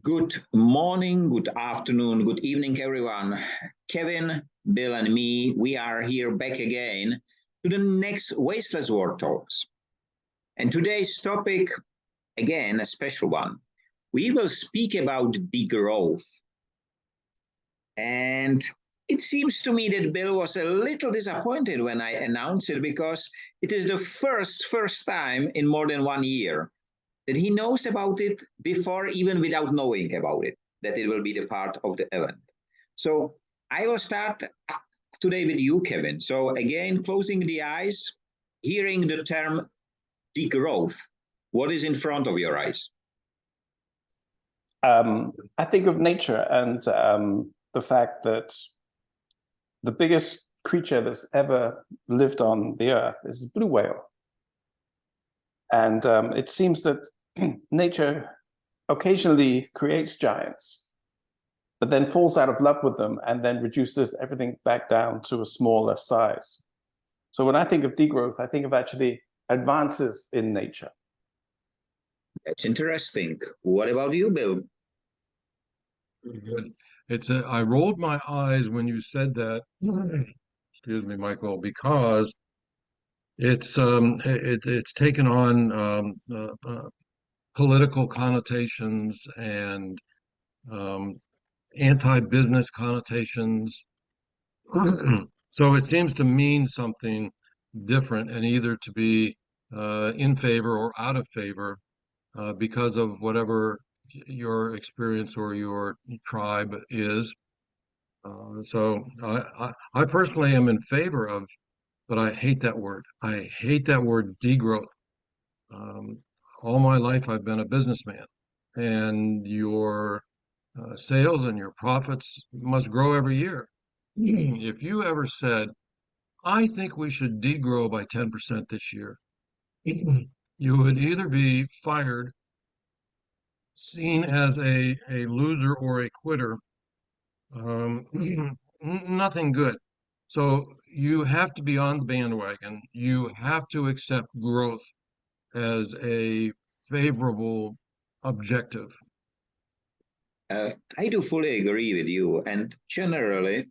Good morning, good afternoon, good evening, everyone. Kevin, Bill, and me, we are here back again to the next Wasteless World Talks. And today's topic, again, a special one. We will speak about degrowth. And it seems to me that Bill was a little disappointed when I announced it because it is the first time in more than 1 year that he knows about it before, even without knowing about it, that it will be the part of the event. So I will start today with you, Kevin. So again, closing the eyes, hearing the term degrowth, what is in front of your eyes? I think of nature and the fact that the biggest creature that's ever lived on the earth is a blue whale. And it seems that nature occasionally creates giants, but then falls out of love with them and then reduces everything back down to a smaller size. So when I think of degrowth, I think of actually advances in nature. That's interesting. What about you, Bill? Good. I rolled my eyes when you said that, excuse me, Michael, because it's taken on political connotations and anti-business connotations. So it seems to mean something different, and either to be in favor or out of favor because of whatever your experience or your tribe is. So I personally am in favor of, but I hate that word. I hate that word degrowth. All my life I've been a businessman, and your sales and your profits must grow every year. If you ever said, I think we should degrow by 10% this year, you would either be fired, seen as a loser or a quitter, nothing good. So you have to be on the bandwagon. You have to accept growth as a favorable objective. I do fully agree with you. And generally,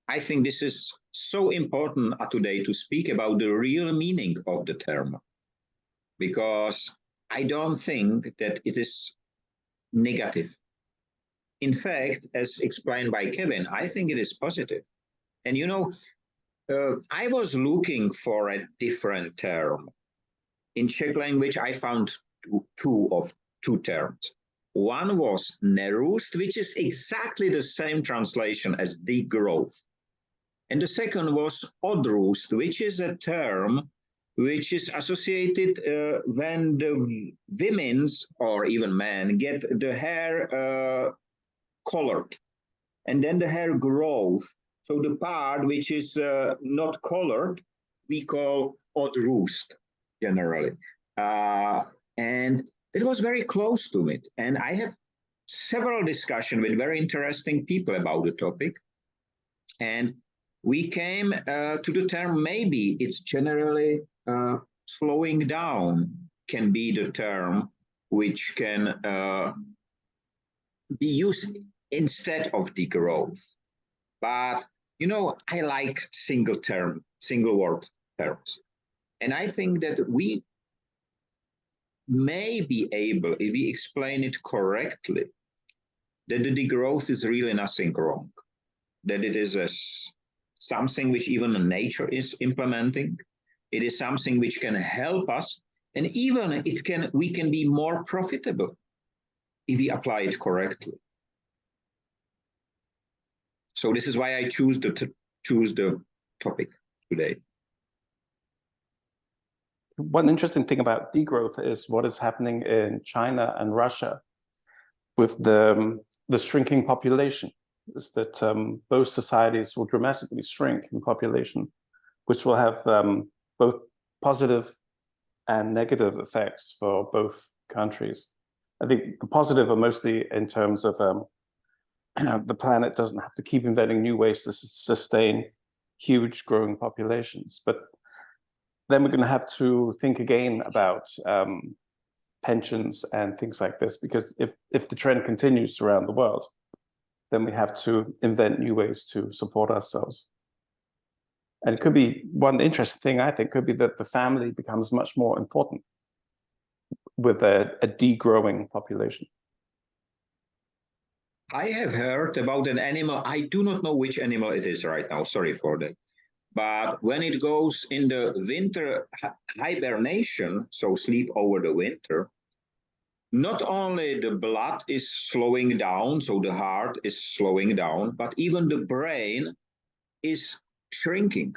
I think this is so important today to speak about the real meaning of the term, because I don't think that it is negative. In fact, as explained by Kevin, I think it is positive. And I was looking for a different term. In Czech language, I found two terms. One was nerůst, which is exactly the same translation as degrowth. And the second was odrůst, which is a term which is associated when the women's or even men get the hair colored, and then the hair grows. So the part which is not colored, we call odrůst generally. And it was very close to it. And I have several discussions with very interesting people about the topic. And we came to the term, maybe it's generally slowing down can be the term which can be used instead of degrowth. But, I like single word terms. And I think that we may be able, if we explain it correctly, that the degrowth is really nothing wrong, that it is something which even nature is implementing. It is something which can help us, and even we can be more profitable if we apply it correctly. So this is why I choose the topic today. One interesting thing about degrowth is what is happening in China and Russia with the shrinking population. Is that both societies will dramatically shrink in population, which will have both positive and negative effects for both countries. I think the positive are mostly in terms of the planet doesn't have to keep inventing new ways to sustain huge growing populations. But then we're going to have to think again about pensions and things like this, because if the trend continues around the world, then we have to invent new ways to support ourselves. And it could be, one interesting thing I think could be that the family becomes much more important with a degrowing population. I have heard about an animal. I do not know which animal it is right now. Sorry for that. But when it goes in the winter hibernation, so sleep over the winter, not only the blood is slowing down, so the heart is slowing down, but even the brain is shrinking.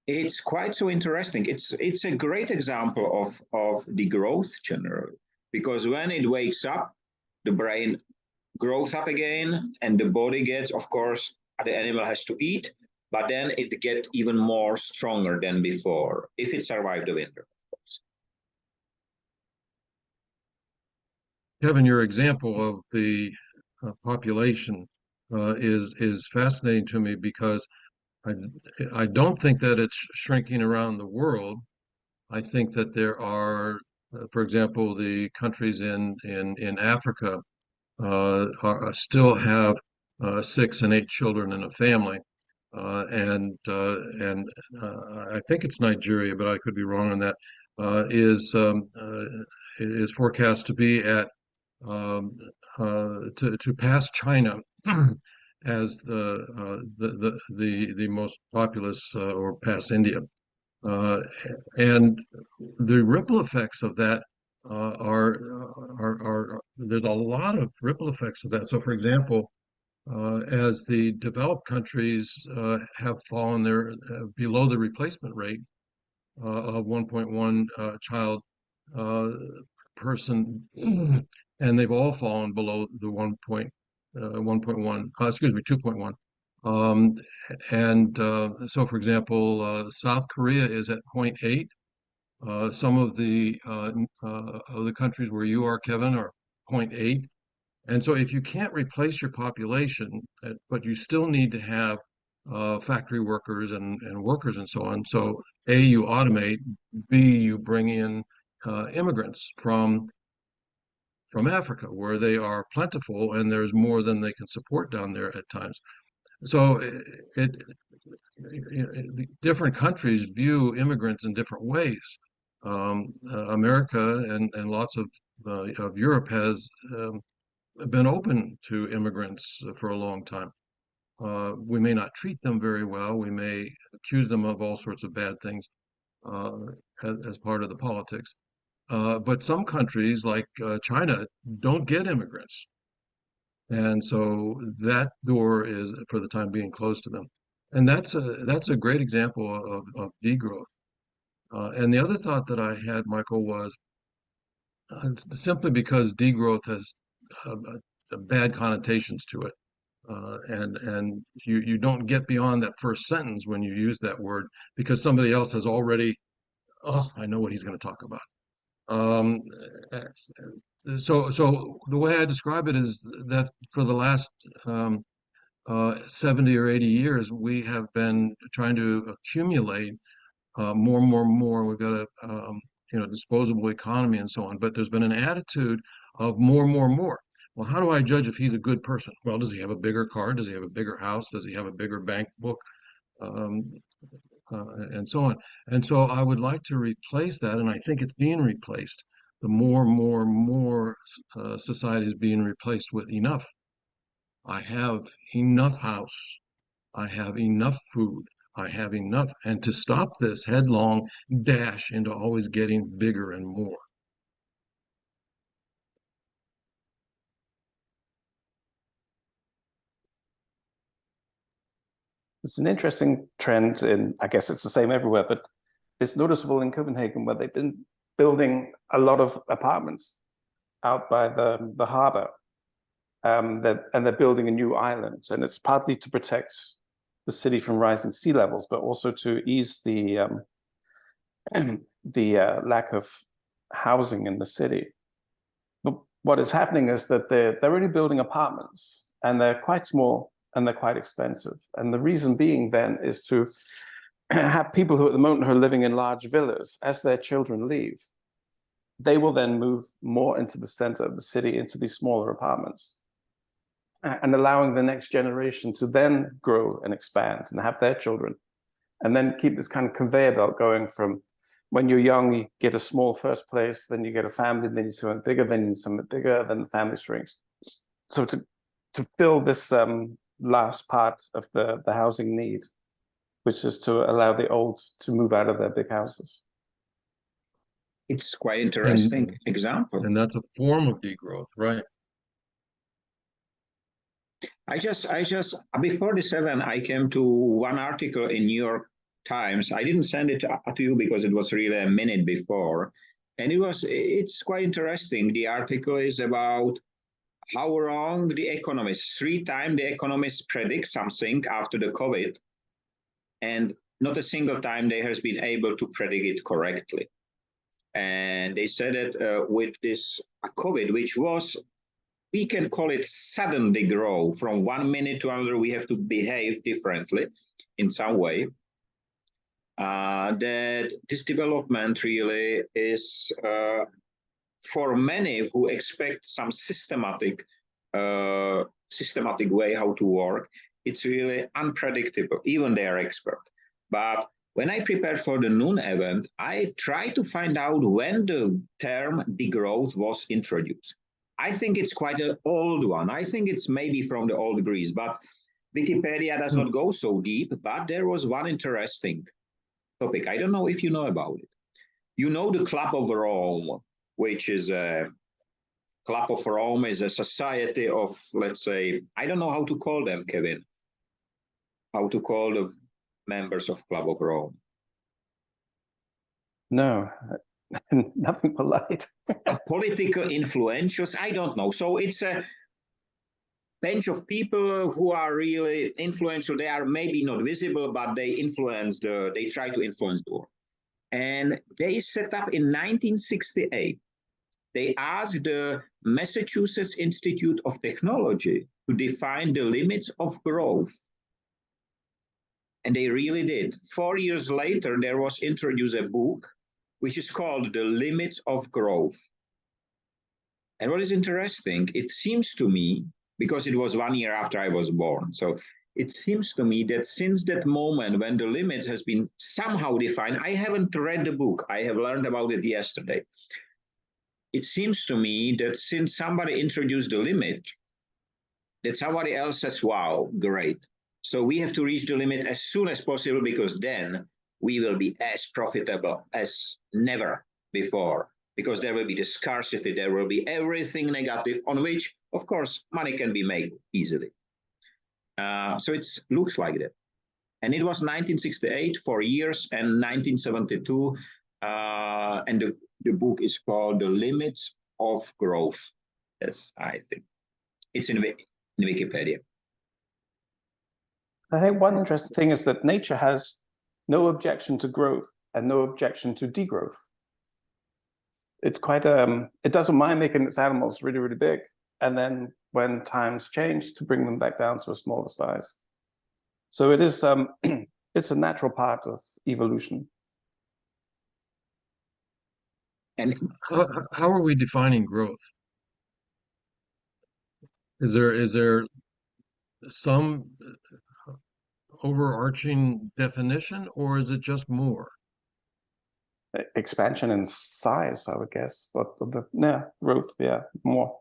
It's quite so interesting. It's a great example of degrowth generally, because when it wakes up, the brain grows up again, and the body gets, of course, the animal has to eat, but then it gets even more stronger than before, if it survived the winter, of course. Kevin, your example of the population is fascinating to me, because I don't think that it's shrinking around the world. I think that there are, for example, the countries in Africa still have 6 and 8 children in a family, and I think it's Nigeria, but I could be wrong on that. Is forecast to be at to pass China as the most populous, or pass India, and the ripple effects of that are there's a lot of ripple effects of that. So, for example, as the developed countries have fallen there below the replacement rate of 1.1 child person, and they've all fallen below the 1.1, excuse me, 2.1. So, for example, South Korea is at 0.8. Some of the countries where you are, Kevin, are 0.8. And so if you can't replace your population, but you still need to have factory workers and workers and so on. So A, you automate, B, you bring in immigrants from Africa, where they are plentiful and there's more than they can support down there at times. So different countries view immigrants in different ways. America and lots of Europe has been open to immigrants for a long time. We may not treat them very well. We may accuse them of all sorts of bad things as part of the politics. But some countries, like China, don't get immigrants. And so that door is, for the time being, closed to them. And that's a great example of degrowth. And the other thought that I had, Michael, was simply because degrowth has bad connotations to it. And you don't get beyond that first sentence when you use that word, because somebody else has already, oh, I know what he's going to talk about. So the way I describe it is that for the last 70 or 80 years, we have been trying to accumulate more and more and more. We've got a disposable economy and so on, but there's been an attitude of more and more and more. Well, how do I judge if he's a good person? Well, does he have a bigger car? Does he have a bigger house? Does he have a bigger bank book? And so on. And so I would like to replace that, and I think it's being replaced. The more and more and more society is being replaced with enough. I have enough house. I have enough food. I have enough. And to stop this headlong dash into always getting bigger and more. It's an interesting trend in, I guess it's the same everywhere, but it's noticeable in Copenhagen, where they've been building a lot of apartments out by the harbor. And they're building a new island, and it's partly to protect the city from rising sea levels, but also to ease the lack of housing in the city. But what is happening is that they're only building apartments, and they're quite small and they're quite expensive. And the reason being then is to have people who at the moment are living in large villas, as their children leave, they will then move more into the center of the city, into these smaller apartments, and allowing the next generation to then grow and expand and have their children, and then keep this kind of conveyor belt going from when you're young, you get a small first place, then you get a family, then you something bigger, then you something bigger, then the family shrinks. So to fill this last part of the housing need, which is to allow the old to move out of their big houses. It's quite interesting example. And that's a form of degrowth, right? I just before the 7, I came to one article in New York Times. I didn't send it to you because it was really a minute before, and it's quite interesting. The article is about how wrong the economists, 3 times the economists predict something after the COVID, and not a single time they has been able to predict it correctly. And they said that with this COVID, which was, we can call it sudden degrowth, from 1 minute to another, we have to behave differently in some way, that this development really is, for many who expect some systematic way how to work, it's really unpredictable, even they are expert. But when I prepared for the noon event, I tried to find out when the term degrowth was introduced. I think it's quite an old one. I think it's maybe from the old Greece, but Wikipedia does not go so deep. But there was one interesting topic. I don't know if you know about it. You know the Club of Rome, which is a Club of Rome is a society of, let's say, I don't know how to call them, Kevin. How to call the members of Club of Rome? No, nothing polite. Political influentials, I don't know. So it's a bunch of people who are really influential. They are maybe not visible, but they try to influence the world. And they set up in 1968. They asked the Massachusetts Institute of Technology to define the limits of growth. And they really did. 4 years later, there was introduced a book which is called The Limits of Growth. And what is interesting, it seems to me, because it was 1 year after I was born, so it seems to me that since that moment when the limit has been somehow defined, I haven't read the book, I have learned about it yesterday. It seems to me that since somebody introduced the limit, that somebody else says, wow, great. So we have to reach the limit as soon as possible, because then we will be as profitable as never before, because there will be the scarcity, there will be everything negative on which, of course, money can be made easily. So it looks like that. And it was 1968, 4 years, and 1972, and the book is called The Limits of Growth. Yes, I think. It's in Wikipedia. I think one interesting thing is that nature has no objection to growth and no objection to degrowth. It's quite, it doesn't mind making its animals really, really big. And then when times change, to bring them back down to a smaller size. So it is, it's a natural part of evolution. And how are we defining growth? Is there some overarching definition, or is it just more? Expansion in size, I would guess. But growth, yeah, more.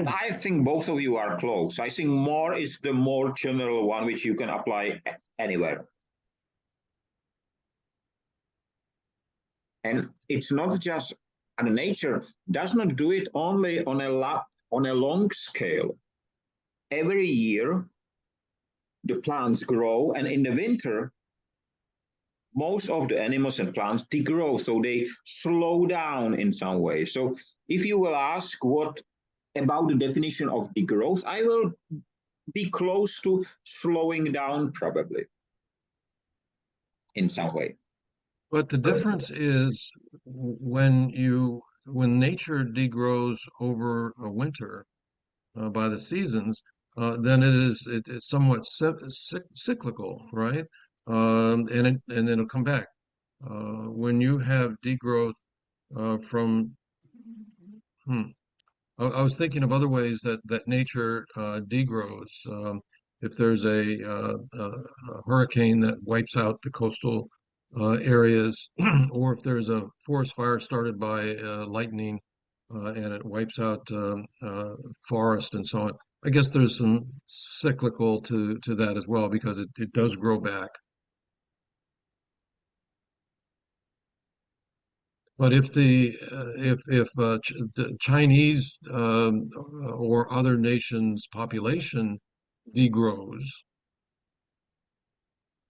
I think both of you are close. I think more is the more general one, which you can apply anywhere. And it's not just, and nature does not do it only on a long scale. Every year, the plants grow, and in the winter, most of the animals and plants degrow, so they slow down in some way. So if you will ask what about the definition of degrowth, I will be close to slowing down, probably, in some way. But the difference is when nature degrows over a winter by the seasons, then it's somewhat cyclical, right? And then it'll come back. When you have degrowth from I was thinking of other ways that nature degrows. If there's a hurricane that wipes out the coastal areas, or if there's a forest fire started by lightning and it wipes out forest and so on. I guess there's some cyclical to that as well because it does grow back. But if the Chinese or other nations' population degrows,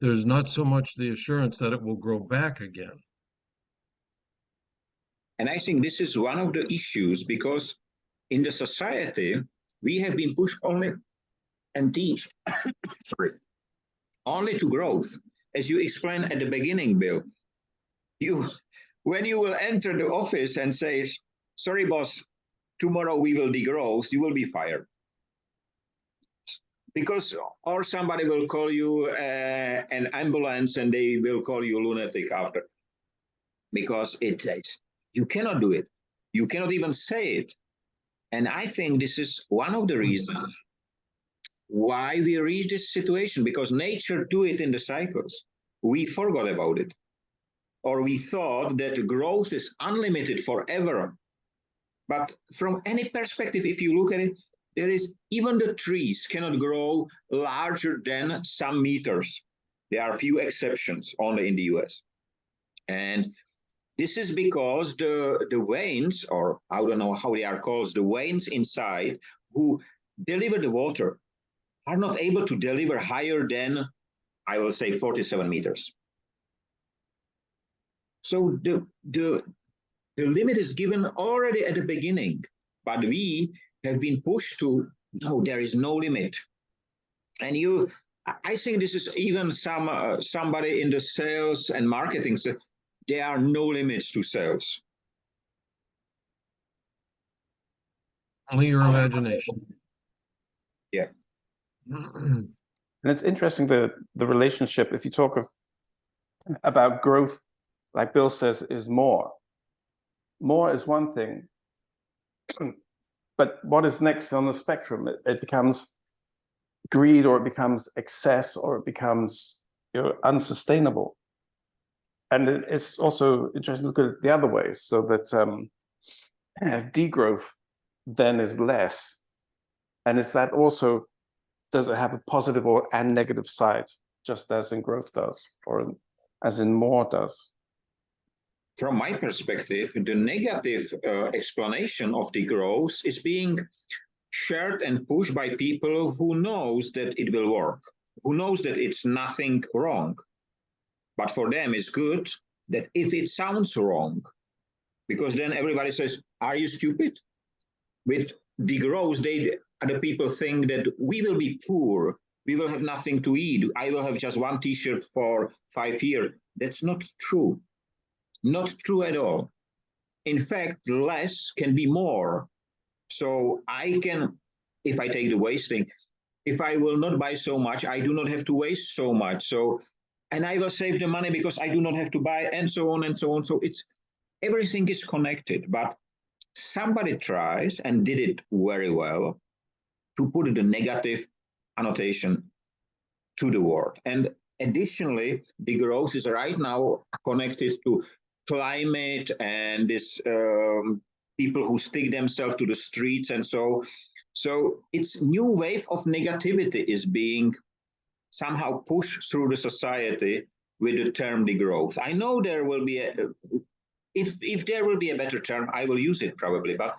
there's not so much the assurance that it will grow back again. And I think this is one of the issues because in the society, we have been pushed only and teach, sorry, only to growth. As you explained at the beginning, Bill, when you will enter the office and say, sorry, boss, tomorrow we will degrowth, you will be fired. Because, or somebody will call you an ambulance and they will call you lunatic after. Because you cannot do it. You cannot even say it. And I think this is one of the reasons why we reach this situation, because nature do it in the cycles. We forgot about it. Or we thought that growth is unlimited forever. But from any perspective, if you look at it, there is even the trees cannot grow larger than some meters. There are a few exceptions only in the US. And this is because the veins, or I don't know how they are called, the veins inside who deliver the water are not able to deliver higher than, I will say, 47 meters. So the limit is given already at the beginning, but we have been pushed to, no, there is no limit. And I think this is even somebody in the sales and marketing said, there are no limits to sales. Only your imagination. Yeah. And it's interesting the relationship, if you talk about growth, like Bill says, is more. More is one thing, but what is next on the spectrum? It becomes greed, or it becomes excess, or it becomes unsustainable. And it's also interesting to look at it the other way, so that degrowth then is less. And is that also, does it have a positive and negative side, just as in growth does, or as in more does? From my perspective, the negative explanation of degrowth is being shared and pushed by people who knows that it will work, who knows that it's nothing wrong. But for them, it's good that if it sounds wrong, because then everybody says, are you stupid? With degrowth, the people think that we will be poor, we will have nothing to eat, I will have just one t-shirt for 5 years. That's not true. Not true at all. In fact, less can be more. So I can, if I take the wasting, if I will not buy so much, I do not have to waste so much. So, and I will save the money because I do not have to buy, and so on and so on. So everything is connected, but somebody tries and did it very well to put the negative annotation to the word. And additionally, degrowth is right now connected to climate and this people who stick themselves to the streets and so it's new wave of negativity is being somehow pushed through the society with the term degrowth. I know there will be if there will be a better term, I will use it probably, but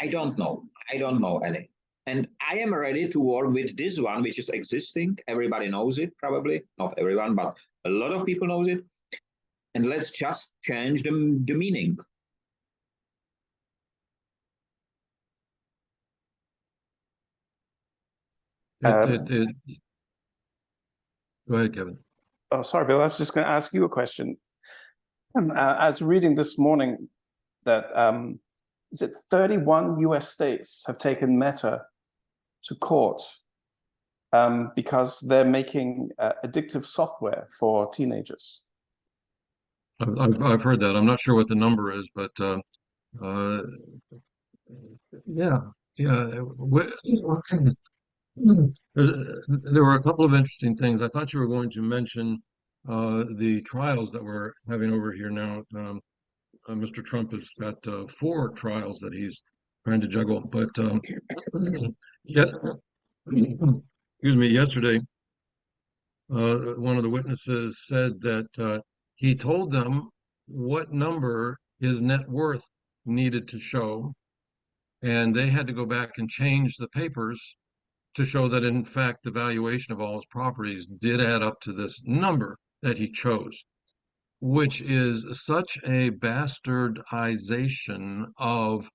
I don't know any. And I am ready to work with this one, which is existing. Everybody knows it, probably not everyone, but a lot of people knows it. And let's just change the meaning. Go ahead, Kevin. Oh, sorry, Bill. I was just going to ask you a question. I was reading this morning that is it 31 US states have taken Meta to court because they're making addictive software for teenagers. I've heard that. I'm not sure what the number is, but yeah, yeah. There were a couple of interesting things. I thought you were going to mention the trials that we're having over here now. Mr. Trump has got 4 trials that he's trying to juggle. But yeah, excuse me, yesterday, one of the witnesses said that he told them what number his net worth needed to show, and they had to go back and change the papers to show that, in fact, the valuation of all his properties did add up to this number that he chose, which is such a bastardization of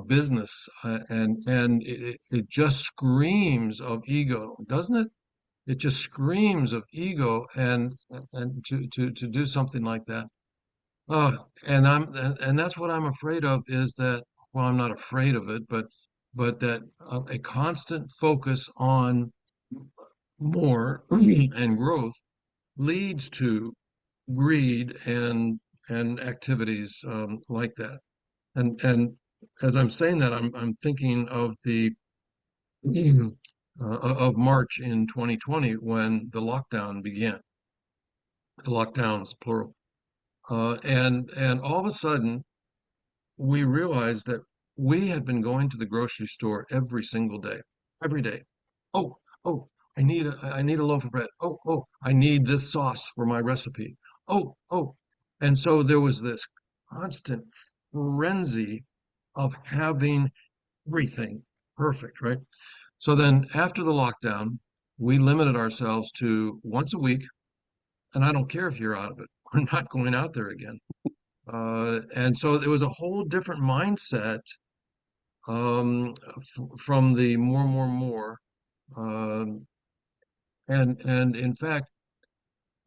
business, and it just screams of ego, doesn't it? It just screams of ego, and to do something like that. Uh, and that's what I'm afraid of, is that, well, I'm not afraid of it, but that a constant focus on more and growth leads to greed and activities like that. And as I'm saying that, I'm thinking of the of March in 2020, when the lockdown began, the lockdowns plural, and all of a sudden we realized that we had been going to the grocery store every single day, every day. Oh, oh, I need a loaf of bread. Oh, oh, I need this sauce for my recipe. Oh, oh. And so there was this constant frenzy of having everything perfect, right? So then after the lockdown, we limited ourselves to once a week, and I don't care if you're out of it. We're not going out there again. And so it was a whole different mindset, from the more. Um, and in fact,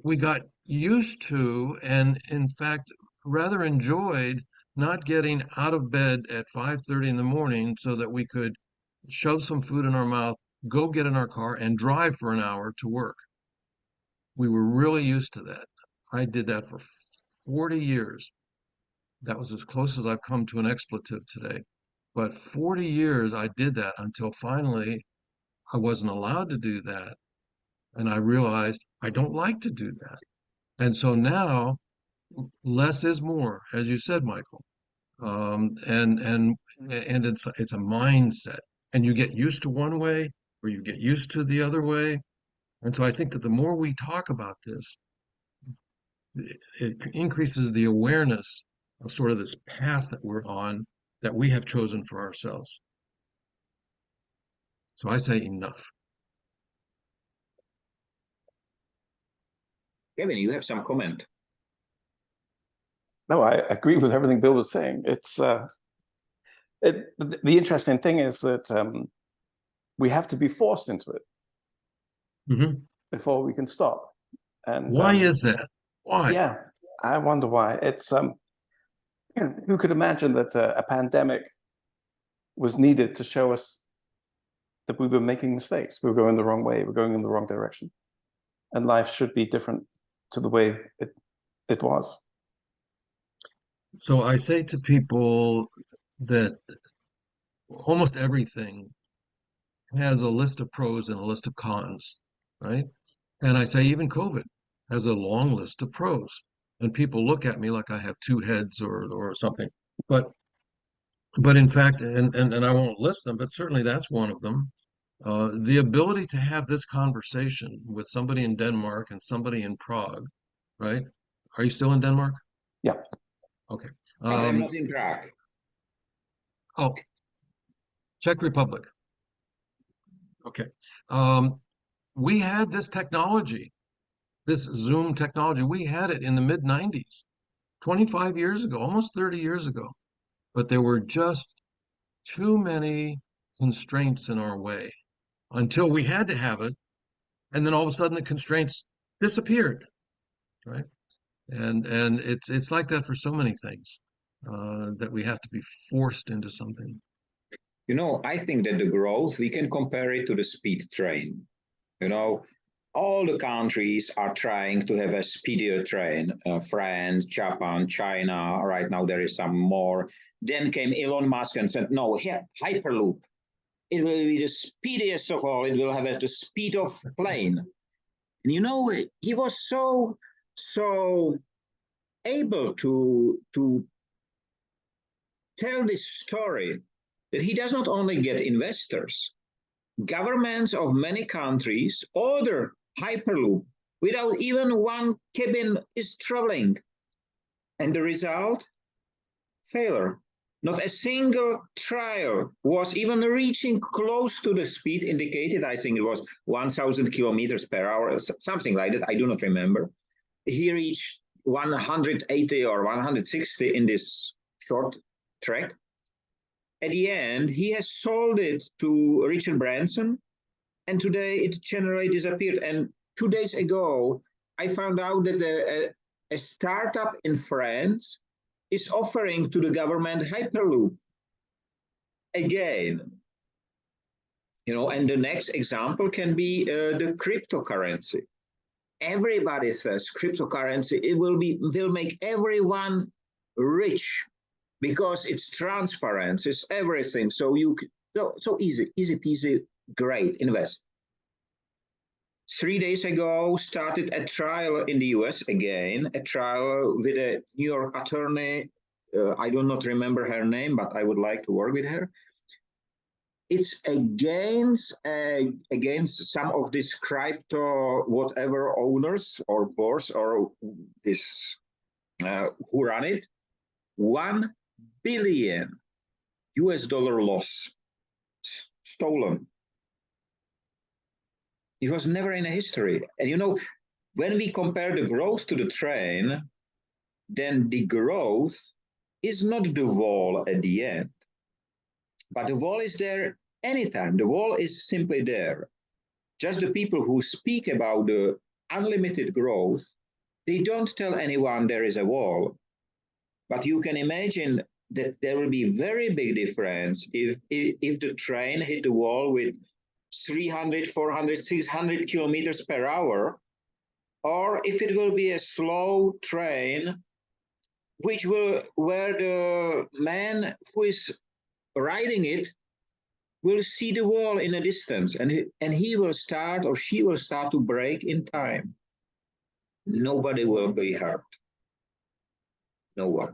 we got used to, and in fact, rather enjoyed not getting out of bed at 5:30 in the morning so that we could shove some food in our mouth, go get in our car, and drive for an hour to work. We were really used to that. I did that for 40 years. That was as close as I've come to an expletive today. But 40 years I did that, until finally I wasn't allowed to do that. And I realized I don't like to do that. And so now less is more, as you said, Michael. And it's a mindset. And you get used to one way, or you get used to the other way. And so I think that the more we talk about this, it increases the awareness of sort of this path that we're on, that we have chosen for ourselves. So I say enough. Kevin, you have some comment. No, I agree with everything Bill was saying. It's the interesting thing is that we have to be forced into it before we can stop. And why is that? Why? Yeah, I wonder why. It's who could imagine that a pandemic was needed to show us that we were making mistakes, we were going the wrong way, we're going in the wrong direction, and life should be different to the way it was. So I say to people that almost everything has a list of pros and a list of cons, right? And I say even COVID has a long list of pros. And people look at me like I have 2 heads or something. But in fact, and I won't list them, but certainly that's one of them. The ability to have this conversation with somebody in Denmark and somebody in Prague, right? Are you still in Denmark? Yeah. Okay. But I'm not in Prague. Oh, Czech Republic. Okay. We had this technology, this Zoom technology. We had it in the mid 90s, 25 years ago, almost 30 years ago. But there were just too many constraints in our way until we had to have it. And then all of a sudden the constraints disappeared, right? And it's like that for so many things, that we have to be forced into something. You know, I think that the growth, we can compare it to the speed train. You know, all the countries are trying to have a speedier train. France, Japan, China, right now there is some more. Then came Elon Musk and said, no, Hyperloop. It will be the speediest of all. It will have the speed of plane. And you know, he was so able to tell this story that he does not only get investors, governments of many countries order Hyperloop without even one cabin is traveling. And the result? Failure. Not a single trial was even reaching close to the speed indicated. I think it was 1,000 kilometers per hour, something like that. I do not remember. He reached 180 or 160 in this short track. At the end, he has sold it to Richard Branson, and today it generally disappeared. And 2 days ago, I found out that a startup in France is offering to the government Hyperloop again. You know, and the next example can be the cryptocurrency. Everybody says cryptocurrency, it will make everyone rich because it's transparent, it's everything. So so easy peasy, great, invest. 3 days ago, started a trial in the US again, a trial with a New York attorney. I do not remember her name, but I would like to work with her. It's against some of these crypto whatever owners or boards or this who run it. $1 billion US dollar loss stolen. It was never in history. And you know, when we compare the growth to the train, then the growth is not the wall at the end, but the wall is there anytime. The wall is simply there. Just the people who speak about the unlimited growth, they don't tell anyone there is a wall. But you can imagine that there will be very big difference if the train hit the wall with 300, 400, 600 kilometers per hour, or if it will be a slow train, where the man who is riding it will see the wall in a distance, and he will start or she will start to brake in time. Nobody will be hurt. No one.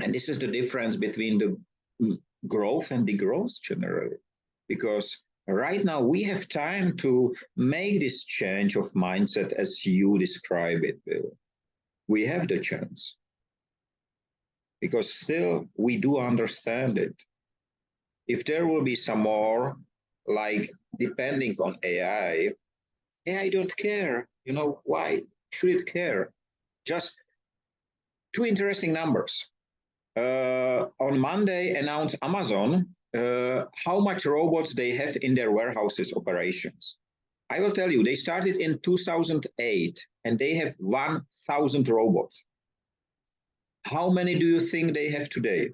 And this is the difference between the growth and degrowth generally, because right now we have time to make this change of mindset as you describe it, Bill. We have the chance, because still we do understand it. If there will be some more, like depending on AI don't care. You know, why should it care? Just two interesting numbers. On Monday, announced Amazon how much robots they have in their warehouses operations. I will tell you, they started in 2008 and they have 1,000 robots. How many do you think they have today?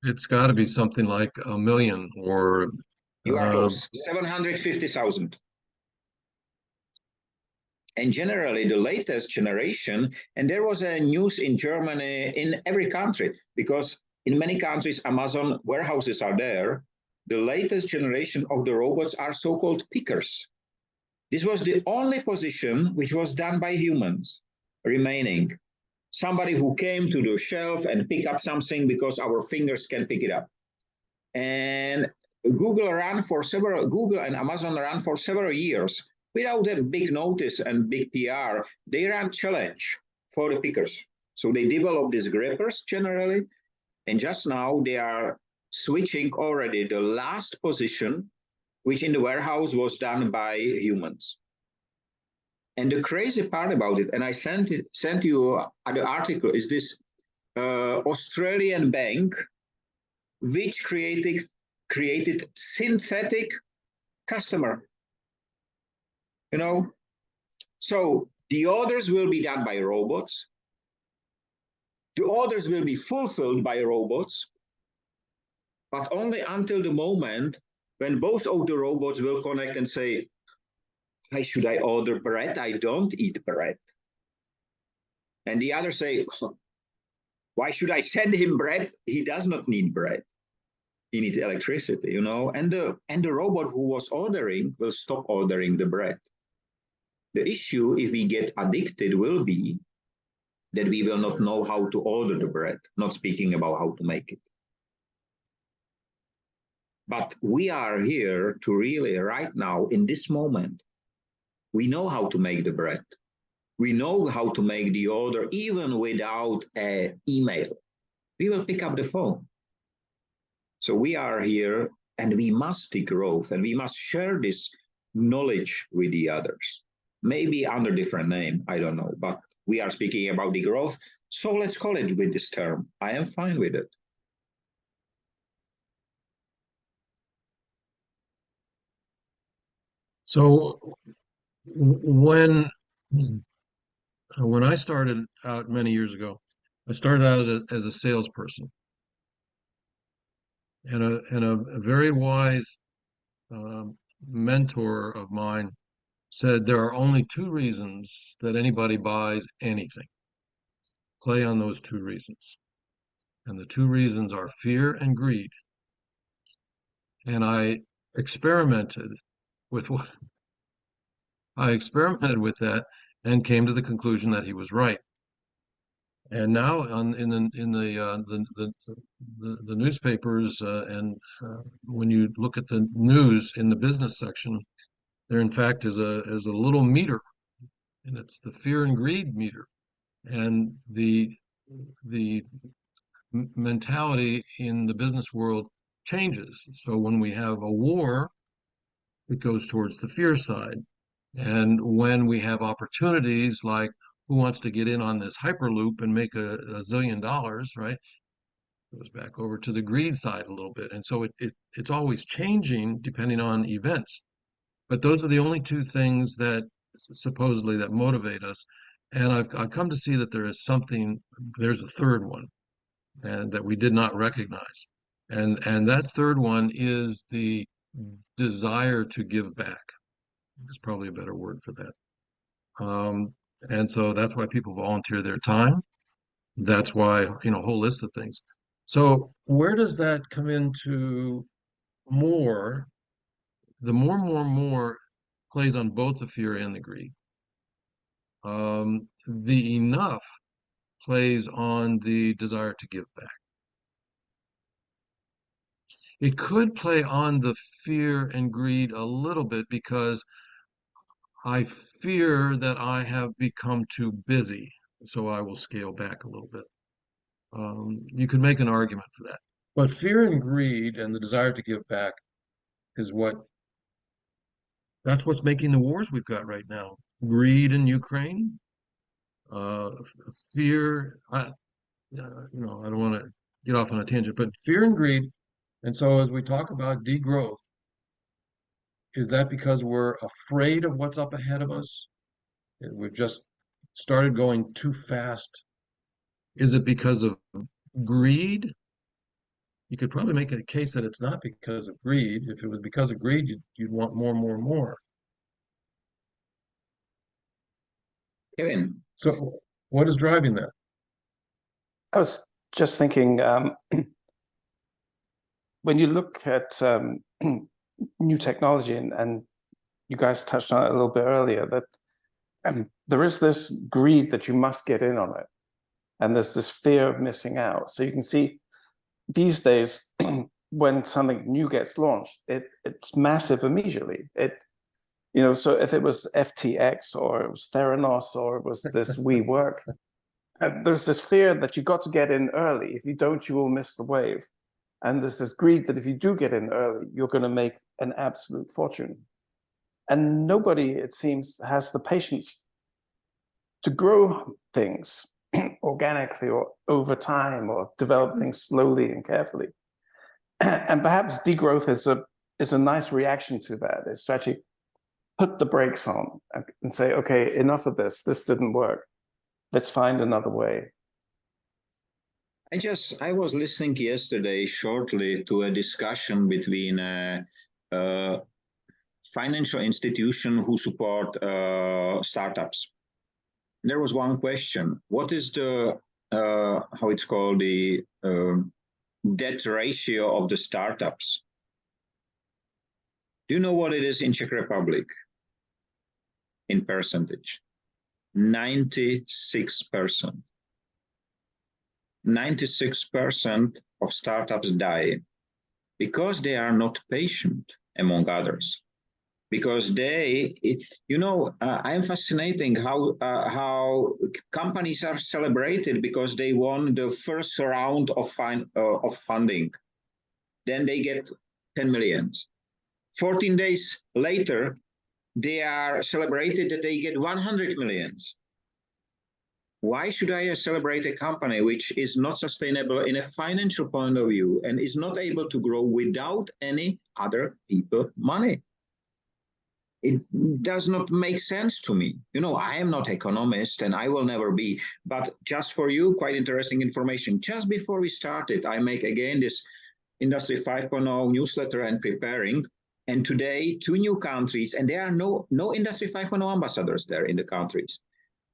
It's got to be something like 1 million or... You are close, 750,000. And generally the latest generation, and there was a news in Germany, in every country, because in many countries Amazon warehouses are there, the latest generation of the robots are so-called pickers. This was the only position which was done by humans remaining. Somebody who came to the shelf and pick up something because our fingers can pick it up. And Google and Amazon ran for several years without a big notice and big PR. They ran challenge for the pickers. So they developed these grippers generally, and just now they are switching already the last position, which in the warehouse was done by humans. And the crazy part about it, and I sent you the article, is this Australian bank which created synthetic customer. You know, so the orders will be done by robots. The orders will be fulfilled by robots. but only until the moment when both of the robots will connect and say, why should I order bread? I don't eat bread. And the other say, why should I send him bread? He does not need bread. He needs electricity, you know, and the robot who was ordering will stop ordering the bread. The issue, if we get addicted, will be that we will not know how to order the bread, not speaking about how to make it. But we are here to really, right now, in this moment, we know how to make the bread. We know how to make the order even without an email. We will pick up the phone. So we are here and we must degrowth and we must share this knowledge with the others. Maybe under different name, I don't know, but we are speaking about degrowth. So let's call it with this term. I am fine with it. So when I started out many years ago, I started out as a salesperson. And a very wise mentor of mine said there are only two reasons that anybody buys anything. Play on those two reasons. And the two reasons are fear and greed. And I experimented with that and came to the conclusion that he was right. And now in the newspapers and when you look at the news in the business section, there in fact is a little meter, and it's the fear and greed meter, and the mentality in the business world changes. So when we have a war, it goes towards the fear side, and when we have opportunities like who wants to get in on this hyperloop and make a zillion dollars, right? It goes back over to the greed side a little bit. And so it's always changing depending on events. But those are the only two things that supposedly that motivate us. And I've come to see that there's a third one, and that we did not recognize. And that third one is the desire to give back. Is probably a better word for that. And so that's why people volunteer their time. That's why, a whole list of things. So where does that come into more? The more plays on both the fear and the greed. The enough plays on the desire to give back. It could play on the fear and greed a little bit because I fear that I have become too busy, so I will scale back a little bit. You could make an argument for that. But fear and greed and the desire to give back is that's what's making the wars we've got right now. Greed in Ukraine, fear, I don't want to get off on a tangent, but fear and greed. And so as we talk about degrowth, is that because we're afraid of what's up ahead of us? We've just started going too fast. Is it because of greed? You could probably make a case that it's not because of greed. If it was because of greed, you'd want more, more, more. Kevin. So what is driving that? I was just thinking, when you look at new technology, and you guys touched on it a little bit earlier, that there is this greed that you must get in on it. And there's this fear of missing out. So you can see these days, when something new gets launched, it's massive immediately. So if it was FTX or it was Theranos or it was this WeWork, there's this fear that you got to get in early. If you don't, you will miss the wave. And there's this greed that if you do get in early, you're going to make an absolute fortune. And nobody, it seems, has the patience to grow things organically or over time, or develop things slowly and carefully. And perhaps degrowth is a nice reaction to that. It's to actually put the brakes on and say, okay, enough of this. This didn't work. Let's find another way. I was listening yesterday shortly to a discussion between a financial institution who support startups. There was one question: what is the how it's called, the debt ratio of the startups? Do you know what it is in Czech Republic in percentage? 96%. 96% of startups die because they are not patient, among others. Because I'm fascinating how companies are celebrated because they won the first round of funding. Then they get 10 million. 14 days later, they are celebrated that they get 100 million. Why should I celebrate a company which is not sustainable in a financial point of view and is not able to grow without any other people money? It does not make sense to me. I am not an economist and I will never be, but just for you, quite interesting information. Just before we started, I make again this Industry 5.0 newsletter and preparing. And today, 2 new countries, and there are no Industry 5.0 ambassadors there in the countries,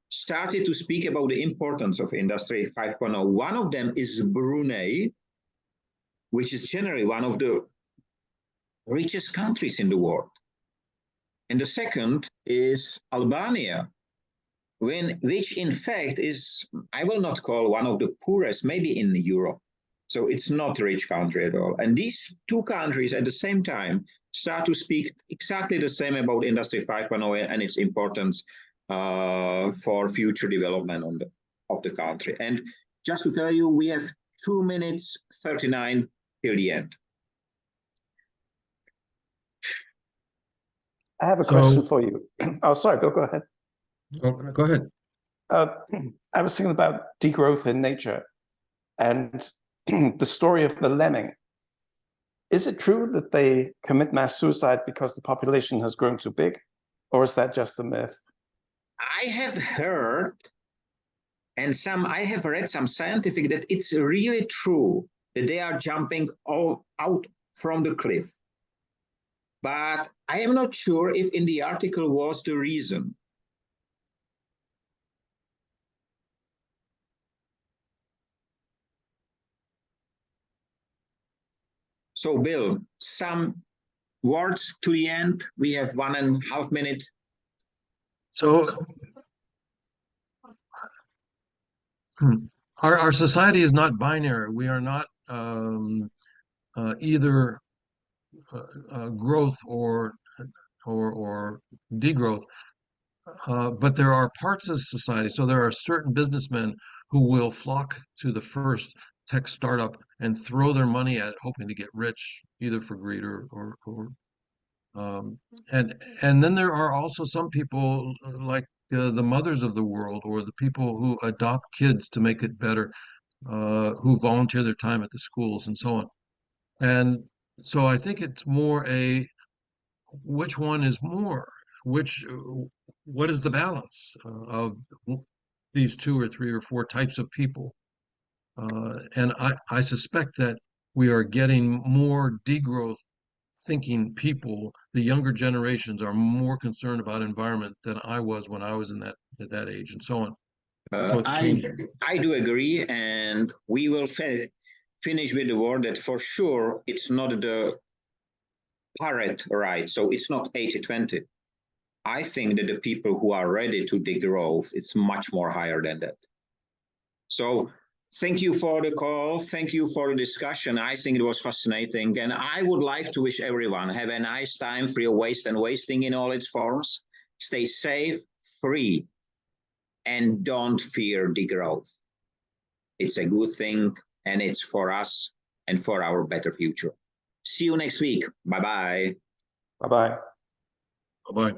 started to speak about the importance of Industry 5.0. One of them is Brunei, which is generally one of the richest countries in the world. And the second is Albania, which in fact is, I will not call one of the poorest, maybe in Europe. So it's not a rich country at all. And these 2 countries at the same time start to speak exactly the same about Industry 5.0 and its importance for future development of the country. And just to tell you, we have 2 minutes 39 till the end. I have a question for you. Oh, sorry, go ahead. Go ahead. I was thinking about degrowth in nature and the story of the lemming. Is it true that they commit mass suicide because the population has grown too big? Or is that just a myth? I have heard, and I have read some scientific, that it's really true that they are jumping out from the cliff. But I am not sure if in the article was the reason. So, Bill, some words to the end. We have 1.5 minutes. So our society is not binary. We are not either growth or degrowth. But there are parts of society. So there are certain businessmen who will flock to the first tech startup and throw their money at it, hoping to get rich, either for greed and then there are also some people like the mothers of the world, or the people who adopt kids to make it better, who volunteer their time at the schools and so on. And so I think it's more which one is more, what is the balance of these 2 or 3 or 4 types of people? And I suspect that we are getting more degrowth thinking people. The younger generations are more concerned about environment than I was when I was at that age, and so on. So it's changing. I do agree, and we will finish with the word that for sure it's not the Pareto right. So it's not 80-20. I think that the people who are ready to degrowth, it's much more higher than that. So thank you for the call. Thank you for the discussion. I think it was fascinating. And I would like to wish everyone have a nice time, free of waste and wasting in all its forms. Stay safe, free, and don't fear degrowth. It's a good thing, and it's for us and for our better future. See you next week. Bye-bye. Bye-bye. Bye-bye.